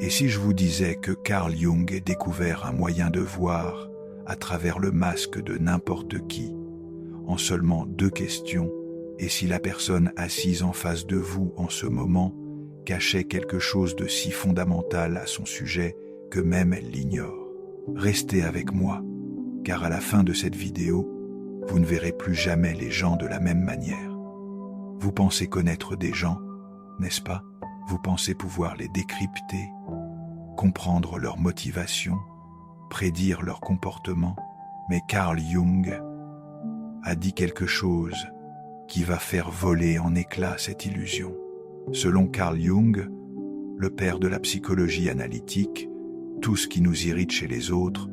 Et si je vous disais que Carl Jung ait découvert un moyen de voir à travers le masque de n'importe qui, en seulement 2 questions, et si la personne assise en face de vous en ce moment cachait quelque chose de si fondamental à son sujet que même elle l'ignore. Restez avec moi, car à la fin de cette vidéo, vous ne verrez plus jamais les gens de la même manière. Vous pensez connaître des gens, n'est-ce pas? Vous pensez pouvoir les décrypter, comprendre leurs motivations, prédire leur comportement, mais Carl Jung a dit quelque chose qui va faire voler en éclats cette illusion. Selon Carl Jung, le père de la psychologie analytique, tout ce qui nous irrite chez les autres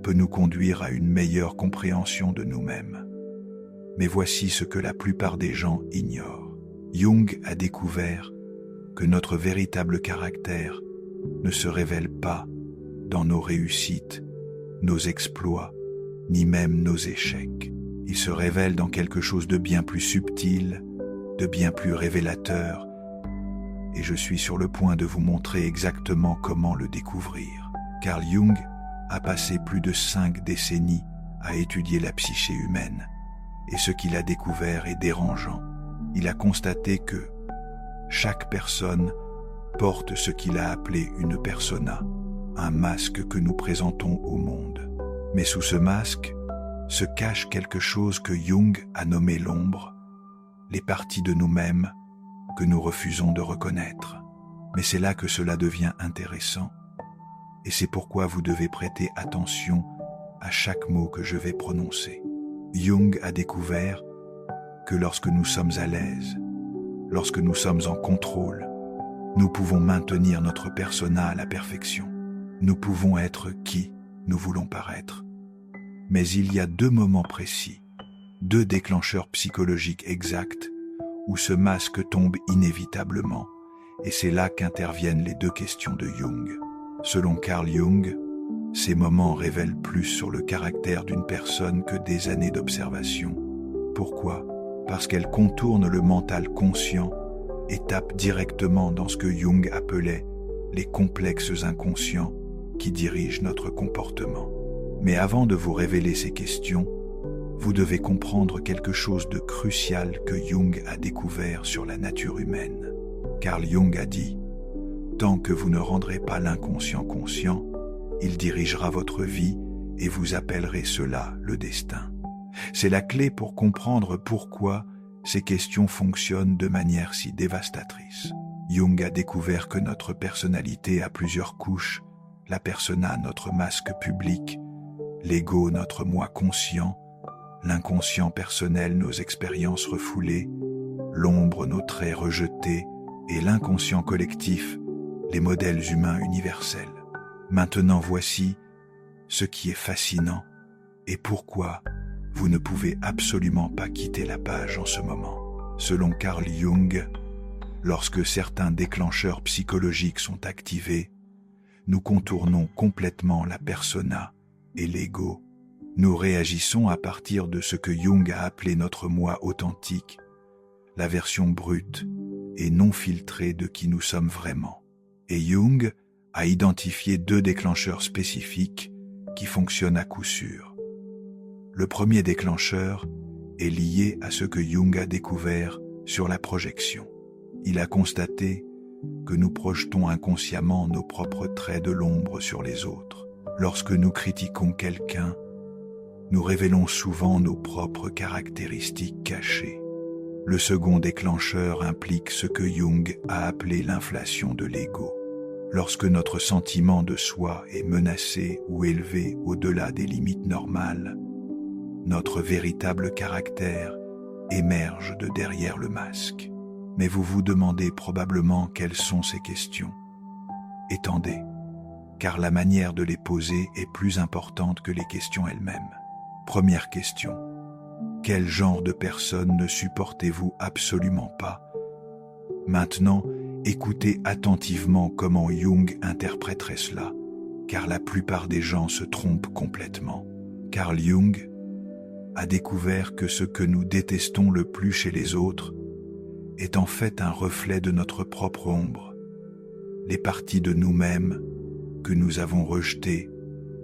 peut nous conduire à une meilleure compréhension de nous-mêmes. Mais voici ce que la plupart des gens ignorent. Jung a découvert que notre véritable caractère ne se révèle pas dans nos réussites, nos exploits, ni même nos échecs. Il se révèle dans quelque chose de bien plus subtil, de bien plus révélateur, et je suis sur le point de vous montrer exactement comment le découvrir. Carl Jung a passé plus de 5 décennies à étudier la psyché humaine, et ce qu'il a découvert est dérangeant. Il a constaté que chaque personne porte ce qu'il a appelé une persona, un masque que nous présentons au monde. Mais sous ce masque se cache quelque chose que Jung a nommé l'ombre, les parties de nous-mêmes que nous refusons de reconnaître. Mais c'est là que cela devient intéressant, et c'est pourquoi vous devez prêter attention à chaque mot que je vais prononcer. Jung a découvert que lorsque nous sommes à l'aise, lorsque nous sommes en contrôle, nous pouvons maintenir notre persona à la perfection. Nous pouvons être qui nous voulons paraître. Mais il y a 2 moments précis, 2 déclencheurs psychologiques exacts, où ce masque tombe inévitablement, et c'est là qu'interviennent les 2 questions de Jung. Selon Carl Jung, ces moments révèlent plus sur le caractère d'une personne que des années d'observation. Pourquoi? Parce qu'elles contournent le mental conscient et tapent directement dans ce que Jung appelait les complexes inconscients qui dirigent notre comportement. Mais avant de vous révéler ces questions, vous devez comprendre quelque chose de crucial que Jung a découvert sur la nature humaine. Carl Jung a dit « Tant que vous ne rendrez pas l'inconscient conscient, il dirigera votre vie et vous appellerez cela le destin. » C'est la clé pour comprendre pourquoi ces questions fonctionnent de manière si dévastatrice. Jung a découvert que notre personnalité a plusieurs couches, la persona, notre masque public, l'ego, notre moi conscient, l'inconscient personnel, nos expériences refoulées, l'ombre, nos traits rejetés, et l'inconscient collectif, les modèles humains universels. Maintenant voici ce qui est fascinant et pourquoi vous ne pouvez absolument pas quitter la page en ce moment. Selon Carl Jung, lorsque certains déclencheurs psychologiques sont activés, nous contournons complètement la persona et l'ego. Nous réagissons à partir de ce que Jung a appelé notre moi authentique, la version brute et non filtrée de qui nous sommes vraiment. Et Jung a identifié 2 déclencheurs spécifiques qui fonctionnent à coup sûr. Le premier déclencheur est lié à ce que Jung a découvert sur la projection. Il a constaté que nous projetons inconsciemment nos propres traits de l'ombre sur les autres. Lorsque nous critiquons quelqu'un, nous révélons souvent nos propres caractéristiques cachées. Le second déclencheur implique ce que Jung a appelé l'inflation de l'ego. Lorsque notre sentiment de soi est menacé ou élevé au-delà des limites normales, notre véritable caractère émerge de derrière le masque. Mais vous vous demandez probablement quelles sont ces questions. Étendez, car la manière de les poser est plus importante que les questions elles-mêmes. Première question. Quel genre de personne ne supportez-vous absolument pas? Maintenant, écoutez attentivement comment Jung interpréterait cela, car la plupart des gens se trompent complètement. Carl Jung a découvert que ce que nous détestons le plus chez les autres est en fait un reflet de notre propre ombre. les parties de nous-mêmes que nous avons rejetées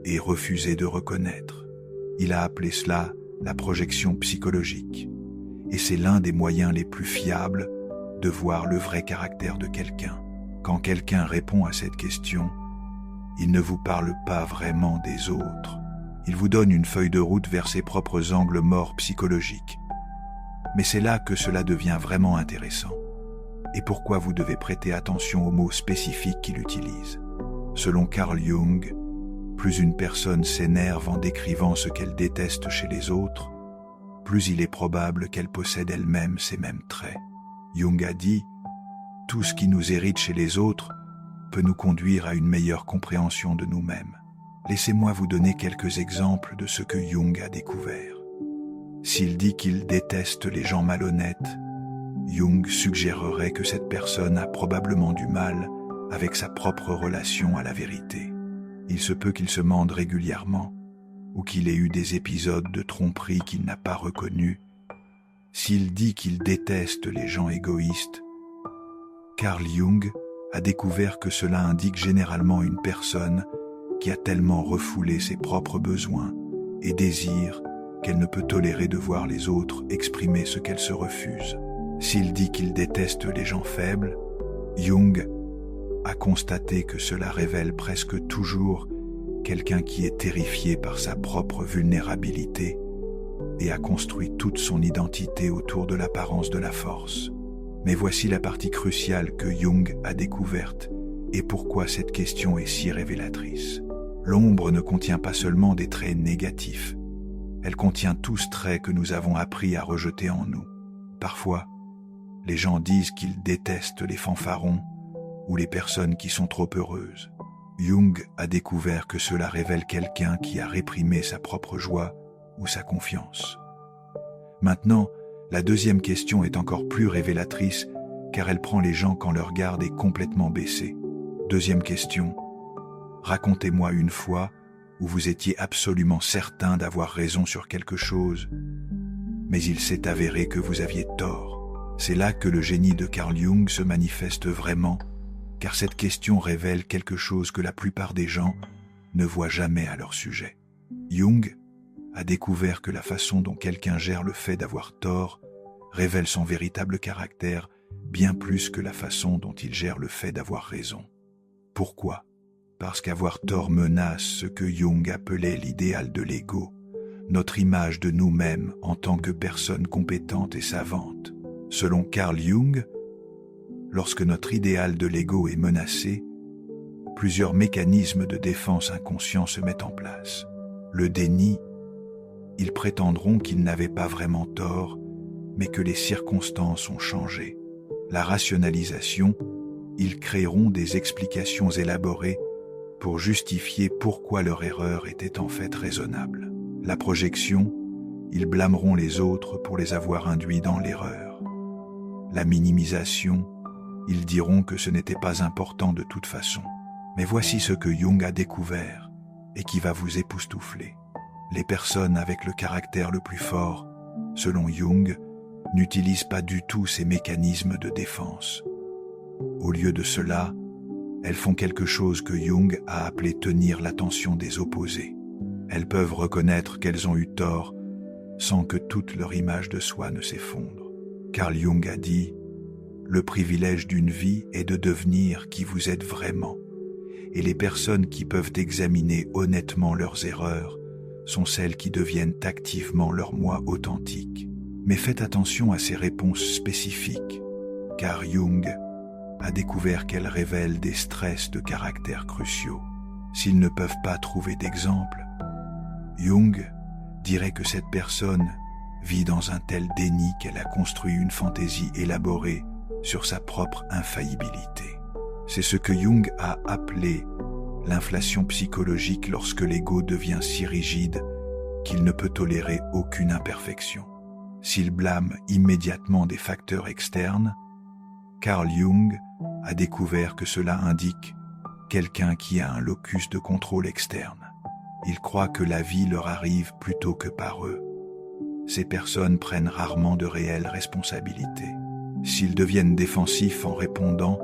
et refusé de reconnaître. Il a appelé cela la projection psychologique, et c'est l'un des moyens les plus fiables de voir le vrai caractère de quelqu'un. Quand quelqu'un répond à cette question, il ne vous parle pas vraiment des autres. Il vous donne une feuille de route vers ses propres angles morts psychologiques. Mais c'est là que cela devient vraiment intéressant. Et pourquoi vous devez prêter attention aux mots spécifiques qu'il utilise. Selon Carl Jung, plus une personne s'énerve en décrivant ce qu'elle déteste chez les autres, plus il est probable qu'elle possède elle-même ces mêmes traits. Jung a dit « Tout ce qui nous hérite chez les autres peut nous conduire à une meilleure compréhension de nous-mêmes. » Laissez-moi vous donner quelques exemples de ce que Jung a découvert. S'il dit qu'il déteste les gens malhonnêtes, Jung suggérerait que cette personne a probablement du mal avec sa propre relation à la vérité. Il se peut qu'il se mente régulièrement, ou qu'il ait eu des épisodes de tromperie qu'il n'a pas reconnus. S'il dit qu'il déteste les gens égoïstes, Carl Jung a découvert que cela indique généralement une personne qui a tellement refoulé ses propres besoins et désirs qu'elle ne peut tolérer de voir les autres exprimer ce qu'elle se refuse. S'il dit qu'il déteste les gens faibles, Jung a constaté que cela révèle presque toujours quelqu'un qui est terrifié par sa propre vulnérabilité et a construit toute son identité autour de l'apparence de la force. Mais voici la partie cruciale que Jung a découverte et pourquoi cette question est si révélatrice. L'ombre ne contient pas seulement des traits négatifs, elle contient tous traits que nous avons appris à rejeter en nous. Parfois, les gens disent qu'ils détestent les fanfarons ou les personnes qui sont trop heureuses. Jung a découvert que cela révèle quelqu'un qui a réprimé sa propre joie ou sa confiance. Maintenant, la deuxième question est encore plus révélatrice car elle prend les gens quand leur garde est complètement baissée. Deuxième question. Racontez-moi une fois où vous étiez absolument certain d'avoir raison sur quelque chose, mais il s'est avéré que vous aviez tort. C'est là que le génie de Carl Jung se manifeste vraiment, car cette question révèle quelque chose que la plupart des gens ne voient jamais à leur sujet. Jung a découvert que la façon dont quelqu'un gère le fait d'avoir tort révèle son véritable caractère bien plus que la façon dont il gère le fait d'avoir raison. Pourquoi ? Parce qu'avoir tort menace ce que Jung appelait l'idéal de l'ego, notre image de nous-mêmes en tant que personne compétente et savante. Selon Carl Jung, lorsque notre idéal de l'ego est menacé, plusieurs mécanismes de défense inconscients se mettent en place. Le déni, ils prétendront qu'ils n'avaient pas vraiment tort, mais que les circonstances ont changé. La rationalisation, ils créeront des explications élaborées pour justifier pourquoi leur erreur était en fait raisonnable. La projection, ils blâmeront les autres pour les avoir induits dans l'erreur. La minimisation, ils diront que ce n'était pas important de toute façon. Mais voici ce que Jung a découvert et qui va vous époustoufler. Les personnes avec le caractère le plus fort, selon Jung, n'utilisent pas du tout ces mécanismes de défense. Au lieu de cela, elles font quelque chose que Jung a appelé tenir l'attention des opposés. Elles peuvent reconnaître qu'elles ont eu tort sans que toute leur image de soi ne s'effondre. Carl Jung a dit « Le privilège d'une vie est de devenir qui vous êtes vraiment. Et les personnes qui peuvent examiner honnêtement leurs erreurs sont celles qui deviennent activement leur moi authentique. » Mais faites attention à ces réponses spécifiques, car Jung a découvert qu'elles révèlent des stress de caractère cruciaux. S'ils ne peuvent pas trouver d'exemple, Jung dirait que cette personne vit dans un tel déni qu'elle a construit une fantaisie élaborée sur sa propre infaillibilité. C'est ce que Jung a appelé l'inflation psychologique lorsque l'ego devient si rigide qu'il ne peut tolérer aucune imperfection. S'il blâme immédiatement des facteurs externes, Carl Jung a découvert que cela indique quelqu'un qui a un locus de contrôle externe. Il croit que la vie leur arrive plutôt que par eux. Ces personnes prennent rarement de réelles responsabilités. S'ils deviennent défensifs en répondant,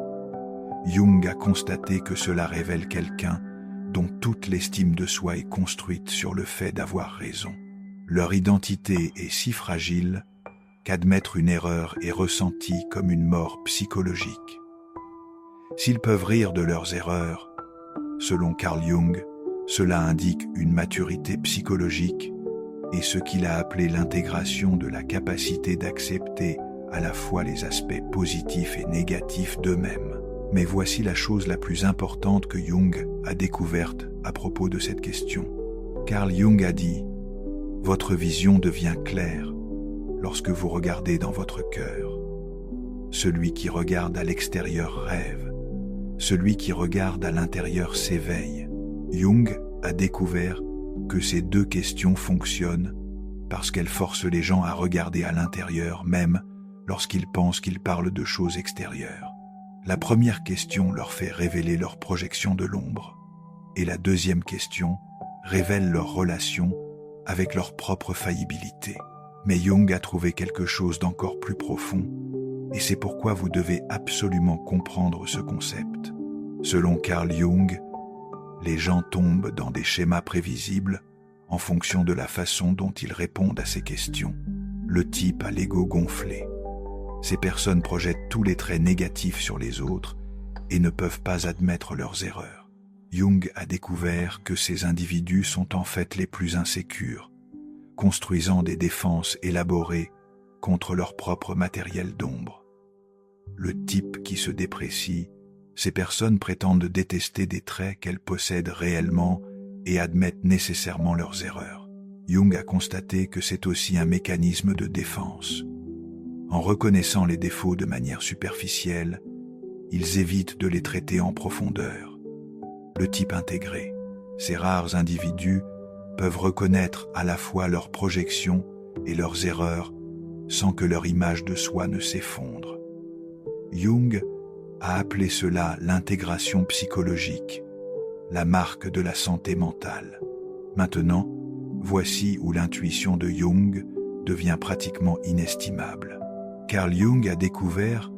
Jung a constaté que cela révèle quelqu'un dont toute l'estime de soi est construite sur le fait d'avoir raison. Leur identité est si fragile qu'admettre une erreur est ressenti comme une mort psychologique. S'ils peuvent rire de leurs erreurs, selon Carl Jung, cela indique une maturité psychologique et ce qu'il a appelé l'intégration de la capacité d'accepter à la fois les aspects positifs et négatifs d'eux-mêmes. Mais voici la chose la plus importante que Jung a découverte à propos de cette question. Carl Jung a dit « Votre vision devient claire lorsque vous regardez dans votre cœur. Celui qui regarde à l'extérieur rêve. Celui qui regarde à l'intérieur s'éveille. » Jung a découvert que ces deux questions fonctionnent parce qu'elles forcent les gens à regarder à l'intérieur même lorsqu'ils pensent qu'ils parlent de choses extérieures. La première question leur fait révéler leur projection de l'ombre, et la deuxième question révèle leur relation avec leur propre faillibilité. Mais Jung a trouvé quelque chose d'encore plus profond, et c'est pourquoi vous devez absolument comprendre ce concept. Selon Carl Jung, les gens tombent dans des schémas prévisibles en fonction de la façon dont ils répondent à ces questions. Le type a l'ego gonflé. Ces personnes projettent tous les traits négatifs sur les autres et ne peuvent pas admettre leurs erreurs. Jung a découvert que ces individus sont en fait les plus insécures, construisant des défenses élaborées contre leur propre matériel d'ombre. Le type qui se déprécie, ces personnes prétendent détester des traits qu'elles possèdent réellement et admettent nécessairement leurs erreurs. Jung a constaté que c'est aussi un mécanisme de défense. En reconnaissant les défauts de manière superficielle, ils évitent de les traiter en profondeur. Le type intégré, ces rares individus peuvent reconnaître à la fois leurs projections et leurs erreurs sans que leur image de soi ne s'effondre. Jung a appelé cela l'intégration psychologique, la marque de la santé mentale. Maintenant, voici où l'intuition de Jung devient pratiquement inestimable. Carl Jung a découvert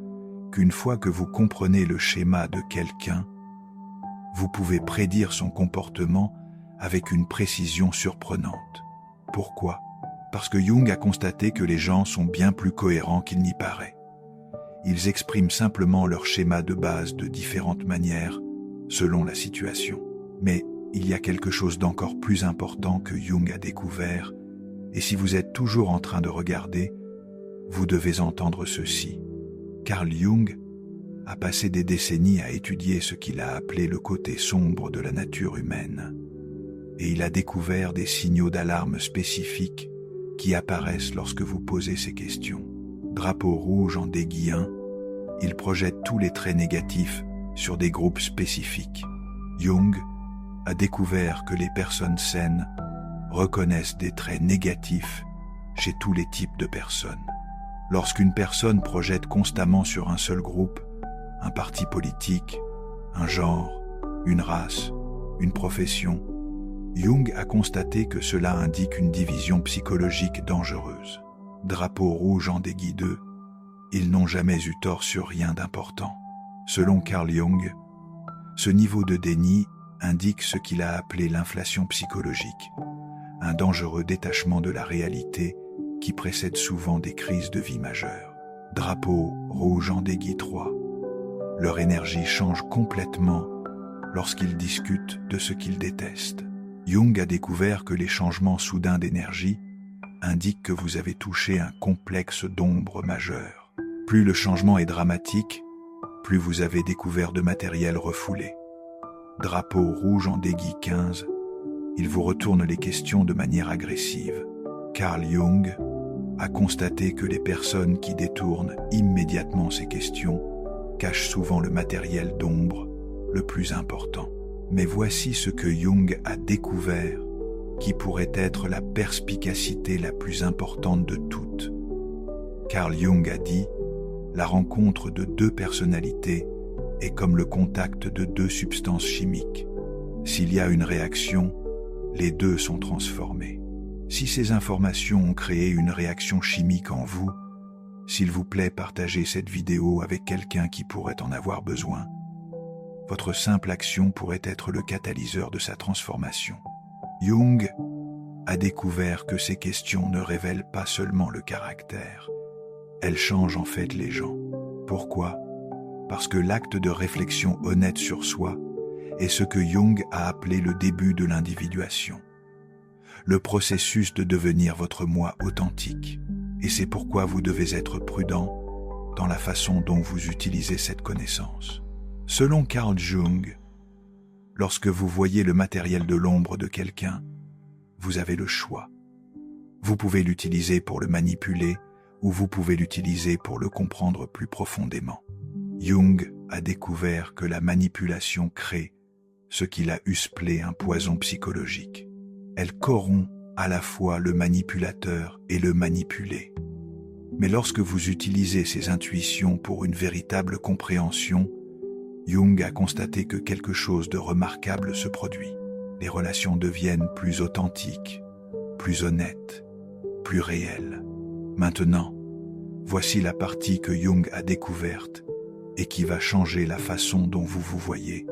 qu'une fois que vous comprenez le schéma de quelqu'un, vous pouvez prédire son comportement avec une précision surprenante. Pourquoi ? Parce que Jung a constaté que les gens sont bien plus cohérents qu'il n'y paraît. Ils expriment simplement leur schéma de base de différentes manières, selon la situation. Mais il y a quelque chose d'encore plus important que Jung a découvert, et si vous êtes toujours en train de regarder, vous devez entendre ceci. Carl Jung a passé des décennies à étudier ce qu'il a appelé le côté sombre de la nature humaine, et il a découvert des signaux d'alarme spécifiques qui apparaissent lorsque vous posez ces questions. Drapeau rouge en déguis 1, il projette tous les traits négatifs sur des groupes spécifiques. Jung a découvert que les personnes saines reconnaissent des traits négatifs chez tous les types de personnes. Lorsqu'une personne projette constamment sur un seul groupe, un parti politique, un genre, une race, une profession, Jung a constaté que cela indique une division psychologique dangereuse. Drapeau rouge en déguis 2, ils n'ont jamais eu tort sur rien d'important. Selon Carl Jung, ce niveau de déni indique ce qu'il a appelé l'inflation psychologique, un dangereux détachement de la réalité qui précède souvent des crises de vie majeures. Drapeau rouge en déguis 3, leur énergie change complètement lorsqu'ils discutent de ce qu'ils détestent. Jung a découvert que les changements soudains d'énergie indiquent que vous avez touché un complexe d'ombre majeur. Plus le changement est dramatique, plus vous avez découvert de matériel refoulé. Drapeau rouge en déguis 15, il vous retourne les questions de manière agressive. Carl Jung a constaté que les personnes qui détournent immédiatement ces questions cachent souvent le matériel d'ombre le plus important. Mais voici ce que Jung a découvert qui pourrait être la perspicacité la plus importante de toutes. Carl Jung a dit « La rencontre de deux personnalités est comme le contact de deux substances chimiques. S'il y a une réaction, les deux sont transformés. Si ces informations ont créé une réaction chimique en vous, s'il vous plaît, partagez cette vidéo avec quelqu'un qui pourrait en avoir besoin. Votre simple action pourrait être le catalyseur de sa transformation. Jung a découvert que ces questions ne révèlent pas seulement le caractère, elles changent en fait les gens. Pourquoi ? Parce que l'acte de réflexion honnête sur soi est ce que Jung a appelé le début de l'individuation, le processus de devenir votre moi authentique. Et c'est pourquoi vous devez être prudent dans la façon dont vous utilisez cette connaissance. Selon Carl Jung, lorsque vous voyez le matériel de l'ombre de quelqu'un, vous avez le choix. Vous pouvez l'utiliser pour le manipuler ou vous pouvez l'utiliser pour le comprendre plus profondément. Jung a découvert que la manipulation crée ce qu'il a appelé un poison psychologique. Elle corrompt à la fois le manipulateur et le manipulé. Mais lorsque vous utilisez ces intuitions pour une véritable compréhension, Jung a constaté que quelque chose de remarquable se produit. Les relations deviennent plus authentiques, plus honnêtes, plus réelles. Maintenant, voici la partie que Jung a découverte et qui va changer la façon dont vous vous voyez.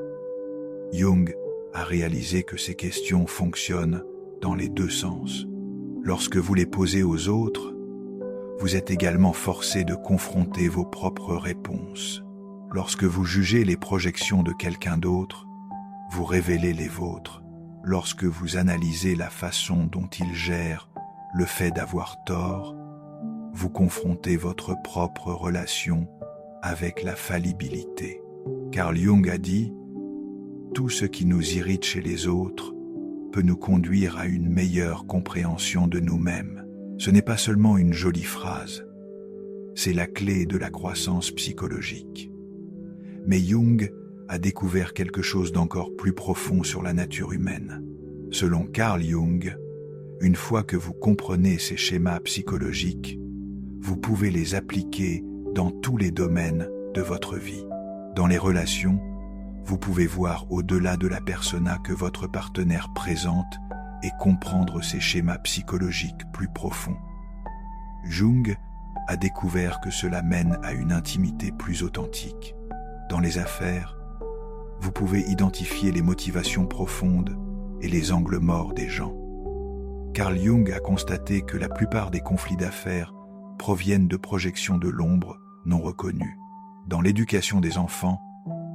Jung a réalisé que ces questions fonctionnent dans les deux sens. Lorsque vous les posez aux autres, vous êtes également forcé de confronter vos propres réponses. Lorsque vous jugez les projections de quelqu'un d'autre, vous révélez les vôtres. Lorsque vous analysez la façon dont il gère le fait d'avoir tort, vous confrontez votre propre relation avec la fallibilité. Carl Jung a dit « Tout ce qui nous irrite chez les autres peut nous conduire à une meilleure compréhension de nous-mêmes. » Ce n'est pas seulement une jolie phrase, c'est la clé de la croissance psychologique. Mais Jung a découvert quelque chose d'encore plus profond sur la nature humaine. Selon Carl Jung, une fois que vous comprenez ces schémas psychologiques, vous pouvez les appliquer dans tous les domaines de votre vie. Dans les relations, vous pouvez voir au-delà de la persona que votre partenaire présente et comprendre ces schémas psychologiques plus profonds. Jung a découvert que cela mène à une intimité plus authentique. Dans les affaires, vous pouvez identifier les motivations profondes et les angles morts des gens. Carl Jung a constaté que la plupart des conflits d'affaires proviennent de projections de l'ombre non reconnues. Dans l'éducation des enfants,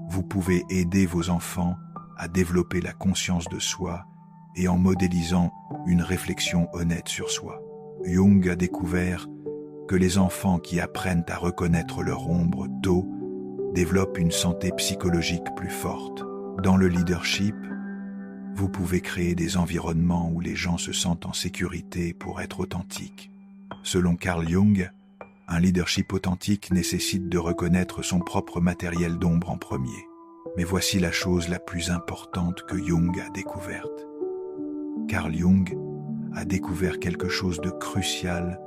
vous pouvez aider vos enfants à développer la conscience de soi et en modélisant une réflexion honnête sur soi. Jung a découvert que les enfants qui apprennent à reconnaître leur ombre tôt développent une santé psychologique plus forte. Dans le leadership, vous pouvez créer des environnements où les gens se sentent en sécurité pour être authentiques. Selon Carl Jung, un leadership authentique nécessite de reconnaître son propre matériel d'ombre en premier. Mais voici la chose la plus importante que Jung a découverte. Carl Jung a découvert quelque chose de crucial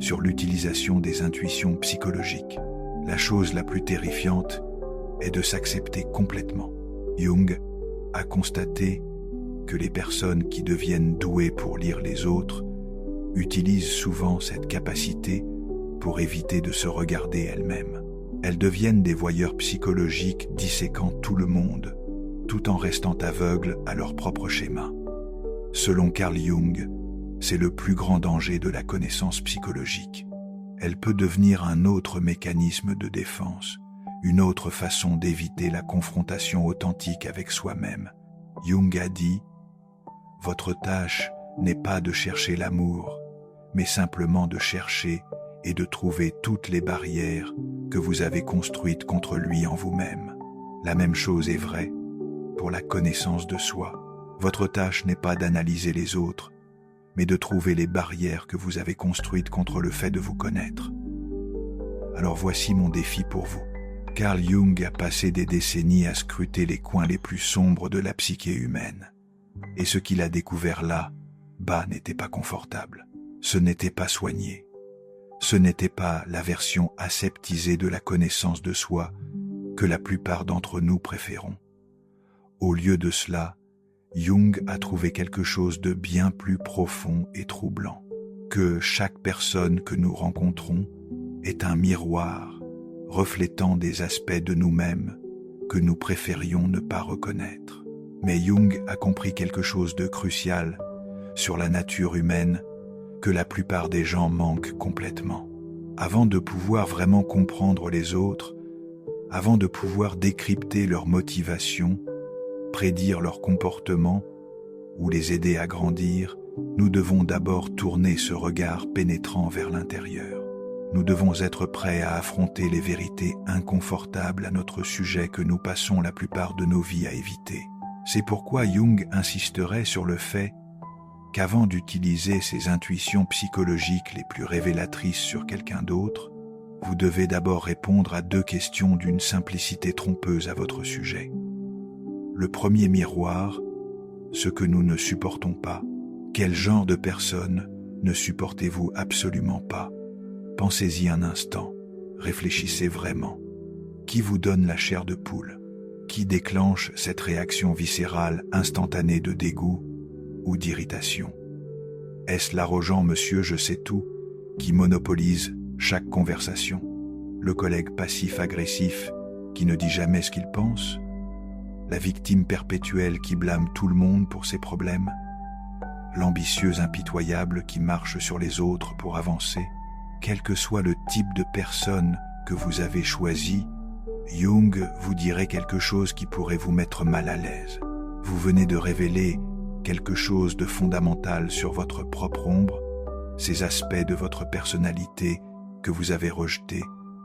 sur l'utilisation des intuitions psychologiques. La chose la plus terrifiante est de s'accepter complètement. Jung a constaté que les personnes qui deviennent douées pour lire les autres utilisent souvent cette capacité pour éviter de se regarder elles-mêmes. Elles deviennent des voyeurs psychologiques disséquant tout le monde, tout en restant aveugles à leur propre schéma. Selon Carl Jung, c'est le plus grand danger de la connaissance psychologique. Elle peut devenir un autre mécanisme de défense, une autre façon d'éviter la confrontation authentique avec soi-même. Jung a dit « Votre tâche n'est pas de chercher l'amour, mais simplement de chercher et de trouver toutes les barrières que vous avez construites contre lui en vous-même. » La même chose est vraie pour la connaissance de soi. Votre tâche n'est pas d'analyser les autres, mais de trouver les barrières que vous avez construites contre le fait de vous connaître. Alors voici mon défi pour vous. Carl Jung a passé des décennies à scruter les coins les plus sombres de la psyché humaine. Et ce qu'il a découvert là, bas, n'était pas confortable. Ce n'était pas soigné. Ce n'était pas la version aseptisée de la connaissance de soi que la plupart d'entre nous préférons. Au lieu de cela, Jung a trouvé quelque chose de bien plus profond et troublant, que chaque personne que nous rencontrons est un miroir reflétant des aspects de nous-mêmes que nous préférions ne pas reconnaître. Mais Jung a compris quelque chose de crucial sur la nature humaine que la plupart des gens manquent complètement. Avant de pouvoir vraiment comprendre les autres, avant de pouvoir décrypter leurs motivations, prédire leur comportement ou les aider à grandir, nous devons d'abord tourner ce regard pénétrant vers l'intérieur. Nous devons être prêts à affronter les vérités inconfortables à notre sujet que nous passons la plupart de nos vies à éviter. C'est pourquoi Jung insisterait sur le fait qu'avant d'utiliser ces intuitions psychologiques les plus révélatrices sur quelqu'un d'autre, vous devez d'abord répondre à 2 questions d'une simplicité trompeuse à votre sujet. Le premier miroir, ce que nous ne supportons pas. Quel genre de personne ne supportez-vous absolument pas? Pensez-y un instant, réfléchissez vraiment. Qui vous donne la chair de poule? Qui déclenche cette réaction viscérale instantanée de dégoût ou d'irritation? Est-ce l'arrogant monsieur je sais tout qui monopolise chaque conversation? Le collègue passif-agressif qui ne dit jamais ce qu'il pense? La victime perpétuelle qui blâme tout le monde pour ses problèmes? L'ambitieux impitoyable qui marche sur les autres pour avancer? Quel que soit le type de personne que vous avez choisi, Jung vous dirait quelque chose qui pourrait vous mettre mal à l'aise. Vous venez de révéler quelque chose de fondamental sur votre propre ombre, ces aspects de votre personnalité que vous avez rejetés,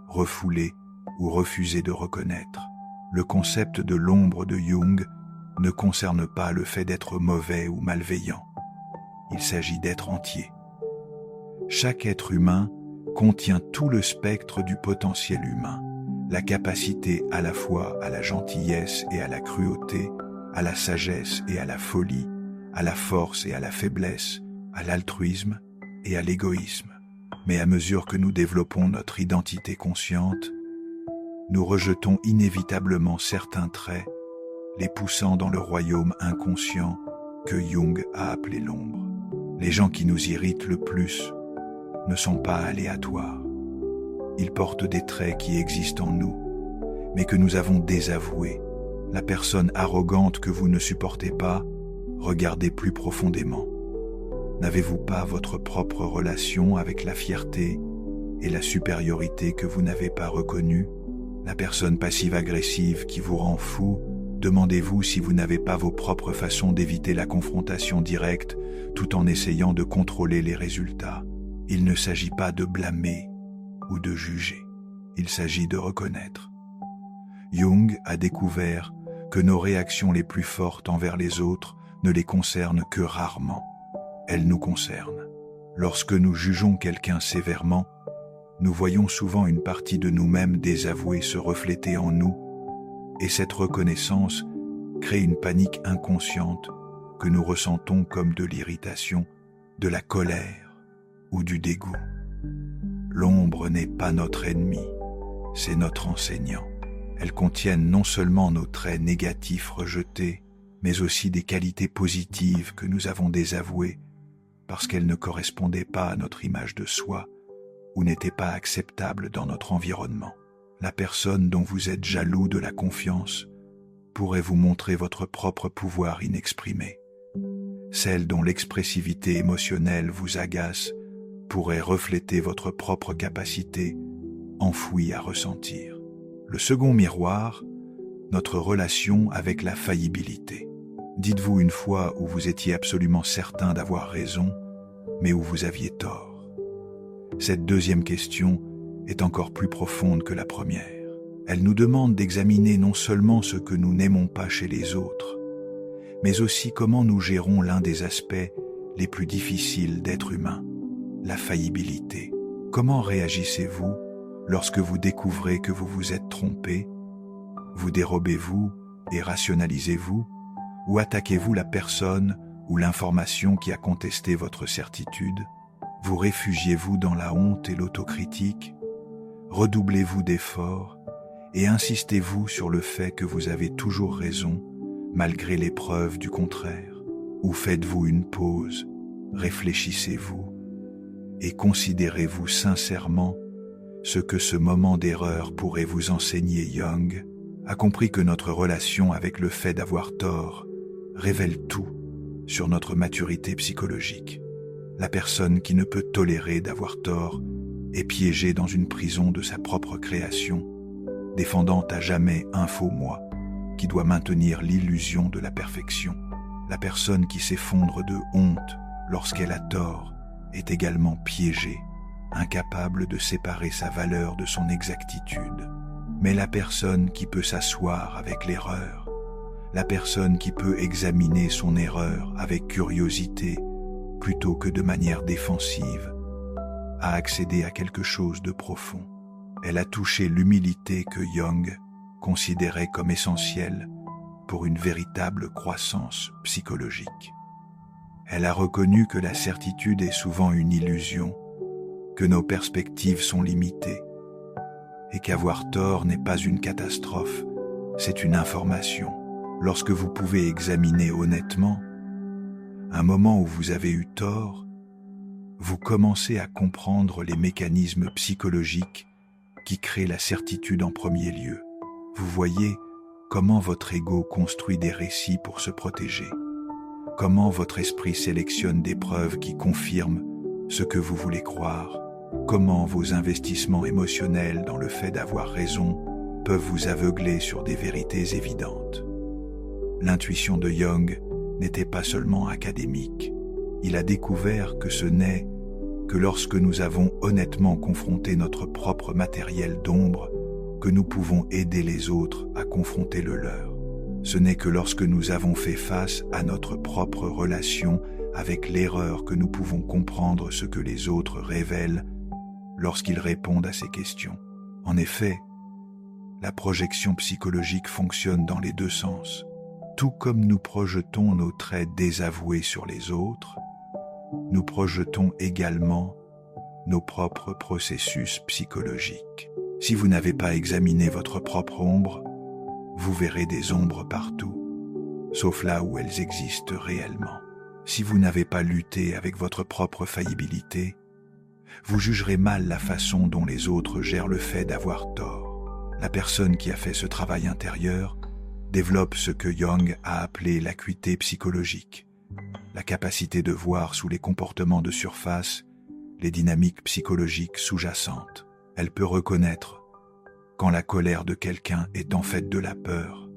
refoulés ou refusé de reconnaître. Le concept de l'ombre de Jung ne concerne pas le fait d'être mauvais ou malveillant. Il s'agit d'être entier. Chaque être humain contient tout le spectre du potentiel humain, la capacité à la fois à la gentillesse et à la cruauté, à la sagesse et à la folie, à la force et à la faiblesse, à l'altruisme et à l'égoïsme. Mais à mesure que nous développons notre identité consciente, nous rejetons inévitablement certains traits, les poussant dans le royaume inconscient que Jung a appelé l'ombre. Les gens qui nous irritent le plus ne sont pas aléatoires. Ils portent des traits qui existent en nous, mais que nous avons désavoués. La personne arrogante que vous ne supportez pas, regardez plus profondément. N'avez-vous pas votre propre relation avec la fierté et la supériorité que vous n'avez pas reconnue? La personne passive-agressive qui vous rend fou, demandez-vous si vous n'avez pas vos propres façons d'éviter la confrontation directe tout en essayant de contrôler les résultats. Il ne s'agit pas de blâmer ou de juger, il s'agit de reconnaître. Jung a découvert que nos réactions les plus fortes envers les autres ne les concernent que rarement. Elles nous concernent. Lorsque nous jugeons quelqu'un sévèrement, nous voyons souvent une partie de nous-mêmes désavouée se refléter en nous, et cette reconnaissance crée une panique inconsciente que nous ressentons comme de l'irritation, de la colère ou du dégoût. L'ombre n'est pas notre ennemi, c'est notre enseignant. Elles contiennent non seulement nos traits négatifs rejetés, mais aussi des qualités positives que nous avons désavouées parce qu'elles ne correspondaient pas à notre image de soi ou n'étaient pas acceptables dans notre environnement. La personne dont vous êtes jaloux de la confiance pourrait vous montrer votre propre pouvoir inexprimé. Celle dont l'expressivité émotionnelle vous agace pourrait refléter votre propre capacité enfouie à ressentir. Le second miroir, notre relation avec la faillibilité. Dites-vous une fois où vous étiez absolument certain d'avoir raison, mais où vous aviez tort. Cette deuxième question est encore plus profonde que la première. Elle nous demande d'examiner non seulement ce que nous n'aimons pas chez les autres, mais aussi comment nous gérons l'un des aspects les plus difficiles d'être humain, la faillibilité. Comment réagissez-vous lorsque vous découvrez que vous vous êtes trompé? Vous dérobez-vous et rationalisez-vous? Ou attaquez-vous la personne ou l'information qui a contesté votre certitude? Vous réfugiez-vous dans la honte et l'autocritique? Redoublez-vous d'efforts et insistez-vous sur le fait que vous avez toujours raison malgré les preuves du contraire? Ou faites-vous une pause, réfléchissez-vous et considérez-vous sincèrement ce que ce moment d'erreur pourrait vous enseigner Jung, a compris que notre relation avec le fait d'avoir tort révèle tout sur notre maturité psychologique. La personne qui ne peut tolérer d'avoir tort est piégée dans une prison de sa propre création, défendant à jamais un faux moi qui doit maintenir l'illusion de la perfection. La personne qui s'effondre de honte lorsqu'elle a tort est également piégée, incapable de séparer sa valeur de son exactitude. Mais la personne qui peut s'asseoir avec l'erreur, la personne qui peut examiner son erreur avec curiosité plutôt que de manière défensive, a accédé à quelque chose de profond. Elle a touché l'humilité que Jung considérait comme essentielle pour une véritable croissance psychologique. Elle a reconnu que la certitude est souvent une illusion, que nos perspectives sont limitées, et qu'avoir tort n'est pas une catastrophe, c'est une information. Lorsque vous pouvez examiner honnêtement un moment où vous avez eu tort, vous commencez à comprendre les mécanismes psychologiques qui créent la certitude en premier lieu. Vous voyez comment votre ego construit des récits pour se protéger, comment votre esprit sélectionne des preuves qui confirment ce que vous voulez croire, comment vos investissements émotionnels dans le fait d'avoir raison peuvent vous aveugler sur des vérités évidentes. L'intuition de Jung n'était pas seulement académique. Il a découvert que ce n'est que lorsque nous avons honnêtement confronté notre propre matériel d'ombre que nous pouvons aider les autres à confronter le leur. Ce n'est que lorsque nous avons fait face à notre propre relation avec l'erreur que nous pouvons comprendre ce que les autres révèlent lorsqu'ils répondent à ces questions. En effet, la projection psychologique fonctionne dans les deux sens. Tout comme nous projetons nos traits désavoués sur les autres, nous projetons également nos propres processus psychologiques. Si vous n'avez pas examiné votre propre ombre, vous verrez des ombres partout, sauf là où elles existent réellement. Si vous n'avez pas lutté avec votre propre faillibilité, vous jugerez mal la façon dont les autres gèrent le fait d'avoir tort. La personne qui a fait ce travail intérieur développe ce que Jung a appelé l'acuité psychologique, la capacité de voir sous les comportements de surface les dynamiques psychologiques sous-jacentes. Elle peut reconnaître quand la colère de quelqu'un est en fait de la peur,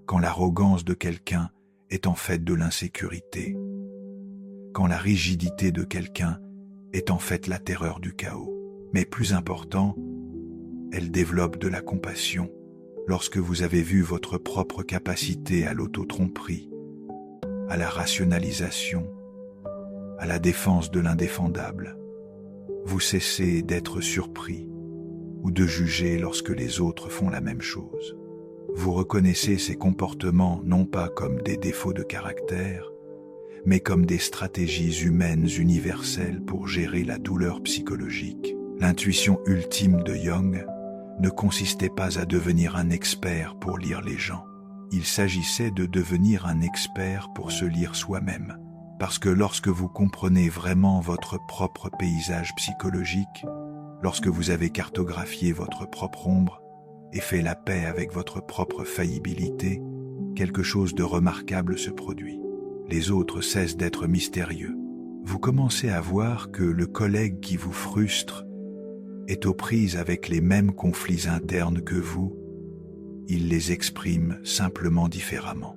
quand l'arrogance de quelqu'un est en fait de l'insécurité, quand la rigidité de quelqu'un est en fait la terreur du chaos. Mais plus important, elle développe de la compassion lorsque vous avez vu votre propre capacité à l'auto-tromperie, à la rationalisation, à la défense de l'indéfendable. Vous cessez d'être surpris ou de juger lorsque les autres font la même chose. Vous reconnaissez ces comportements non pas comme des défauts de caractère, mais comme des stratégies humaines universelles pour gérer la douleur psychologique. L'intuition ultime de Jung ne consistait pas à devenir un expert pour lire les gens. Il s'agissait de devenir un expert pour se lire soi-même. Parce que lorsque vous comprenez vraiment votre propre paysage psychologique, lorsque vous avez cartographié votre propre ombre et fait la paix avec votre propre faillibilité, quelque chose de remarquable se produit. Les autres cessent d'être mystérieux. Vous commencez à voir que le collègue qui vous frustre est aux prises avec les mêmes conflits internes que vous. Il les exprime simplement différemment.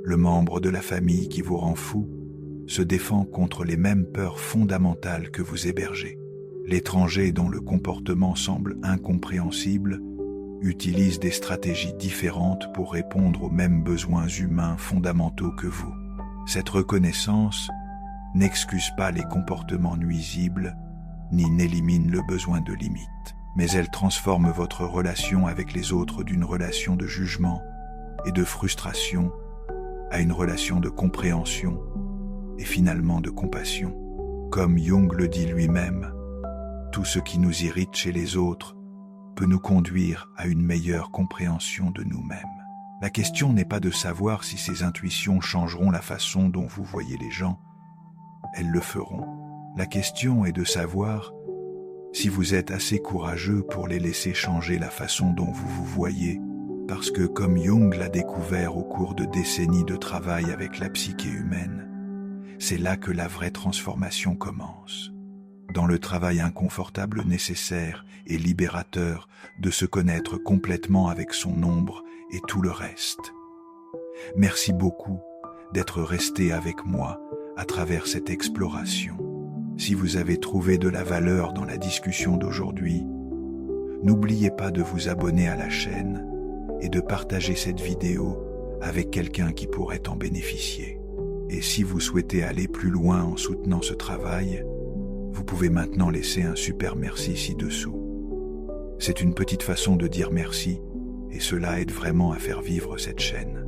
Le membre de la famille qui vous rend fou se défend contre les mêmes peurs fondamentales que vous hébergez. L'étranger dont le comportement semble incompréhensible utilise des stratégies différentes pour répondre aux mêmes besoins humains fondamentaux que vous. Cette reconnaissance n'excuse pas les comportements nuisibles ni n'élimine le besoin de limite, mais elle transforme votre relation avec les autres d'une relation de jugement et de frustration à une relation de compréhension et finalement de compassion. Comme Jung le dit lui-même, tout ce qui nous irrite chez les autres peut nous conduire à une meilleure compréhension de nous-mêmes. La question n'est pas de savoir si ces intuitions changeront la façon dont vous voyez les gens. Elles le feront. La question est de savoir si vous êtes assez courageux pour les laisser changer la façon dont vous vous voyez Parce que, comme Jung l'a découvert au cours de décennies de travail avec la psyché humaine, c'est là que la vraie transformation commence. Dans le travail inconfortable nécessaire et libérateur de se connaître complètement avec son ombre et tout le reste. Merci beaucoup d'être resté avec moi à travers cette exploration. Si vous avez trouvé de la valeur dans la discussion d'aujourd'hui, n'oubliez pas de vous abonner à la chaîne et de partager cette vidéo avec quelqu'un qui pourrait en bénéficier. Et si vous souhaitez aller plus loin en soutenant ce travail, vous pouvez maintenant laisser un super merci ci-dessous. C'est une petite façon de dire merci et cela aide vraiment à faire vivre cette chaîne.